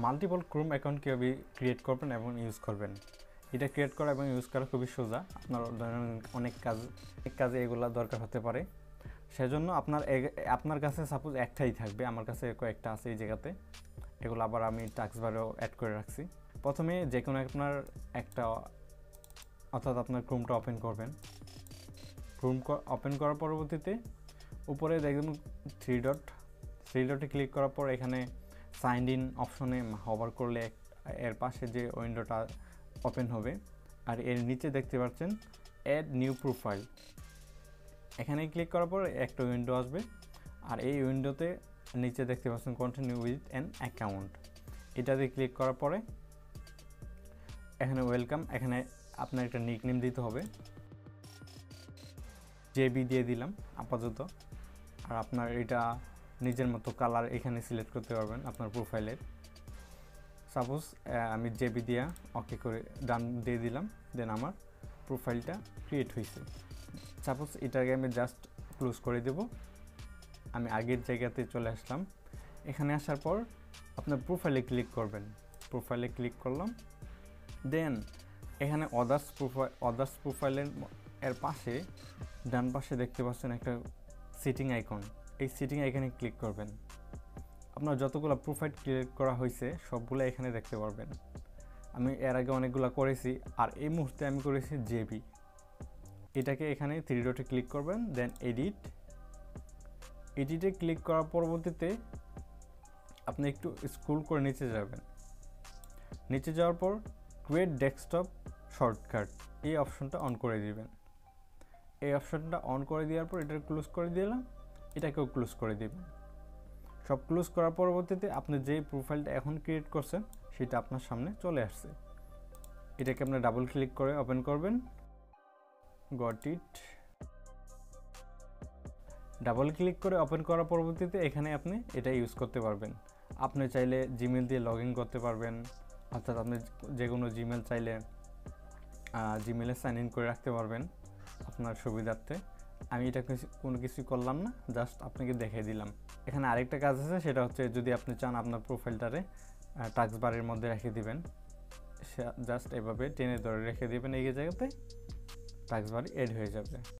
Multiple Chrome account কীভাবে create করবেন এবং ইউজ করবেন। এটা ক্রিয়েট করা এবং ইউজ করা খুবই সোজা। আপনার অনেক কাজে এগুলা দরকার হতে পারে। সেজন্য আপনার কাছে সাপোজ একটাই থাকবে, আমার কাছে কয়েকটা আছে এই জায়গাতে। এগুলো আবার আমি টাস্ক বারেও অ্যাড করে রাখছি। প্রথমে যে কোনো আপনার একটা অর্থাৎ আপনার ক্রোমটা ওপেন করবেন। ক্রোম ওপেন করার পরবর্তীতে উপরে দেখবেন থ্রি ডটে ক্লিক করার পর এখানে সাইন ইন অপশনে হভার করলে এর পাশে যে উইন্ডোটা ওপেন হবে, আর এর নিচে দেখতে পাচ্ছেন অ্যাড নিউ প্রোফাইল। এখানে ক্লিক করার পর একটা উইন্ডো আসবে, আর এই উইন্ডোতে নিচে দেখতে পাচ্ছেন কন্টিনিউ উইথ অ্যান অ্যাকাউন্ট। এটাতে ক্লিক করার পরে এখানে ওয়েলকাম, এখানে আপনার একটা নিকনেম দিতে হবে। জেবি দিয়ে দিলাম আপাতত। আর আপনার এটা নিজের মতো কালার এখানে সিলেক্ট করতে পারবেন আপনার প্রোফাইলের। সাপোজ আমি জেবি দিয়া ওকে করে ডান দিয়ে দিলাম, দেন আমার প্রোফাইলটা ক্রিয়েট হয়েছে। সাপোজ এটাকে আমি জাস্ট ক্লোজ করে দেব। আমি আগের জায়গাতে চলে আসলাম। এখানে আসার পর আপনার প্রোফাইলে ক্লিক করবেন। প্রোফাইলে ক্লিক করলাম, দেন এখানে অদার্স প্রোফাইলের এর পাশে ডান পাশে দেখতে পাচ্ছেন একটা সেটিং আইকন। এই সেটিং আইকনে ক্লিক করবেন। আপনার যতগুলো প্রোফাইল ক্রিয়েট করা হয়েছে সবগুলো এখানে দেখতে পারবেন। আমি এর আগে অনেকগুলো করেছি, আর এই মুহূর্তে আমি করেছি জেবি। এটাকে এখানে থ্রি ডটে ক্লিক করবেন, দেন এডিটে ক্লিক করার পরবর্তীতে আপনি একটু স্ক্রল করে নিচে যাবেন। নিচে যাওয়ার পর ক্রিয়েট ডেস্কটপ শর্টকাট এই অপশনটা অন করে দিবেন। এই অপশনটা অন করে দেওয়ার পর এটা ক্লোজ করে দিলাম, এটাকেও ক্লোজ করে দিবেন। সব ক্লোজ করার পরবর্তীতে আপনি যেই প্রোফাইলটা এখন ক্রিয়েট করছেন সেটা আপনার সামনে চলে আসছে। এটাকে আপনি ডাবল ক্লিক করে ওপেন করবেন। Got it. ডাবল ক্লিক করে ওপেন করার পরবর্তীতে এখানে আপনি এটা ইউজ করতে পারবেন। আপনি চাইলে জিমেল দিয়ে লগ ইন করতে পারবেন, অর্থাৎ আপনি যে কোনো জিমেল চাইলে জিমেলে সাইন ইন করে রাখতে পারবেন আপনার সুবিধার্থে। আমি এটা কোনো কিছুই করলাম না, জাস্ট আপনাকে দেখিয়ে দিলাম। এখানে আরেকটা কাজ আছে, সেটা হচ্ছে যদি আপনি চান আপনার প্রোফাইলটারে টাস্ক বারের মধ্যে রেখে দিবেন, জাস্ট এভাবে টেনে ধরে রেখে দিবেন, এই জায়গাতে টাস্ক বার এড হয়ে যাবে।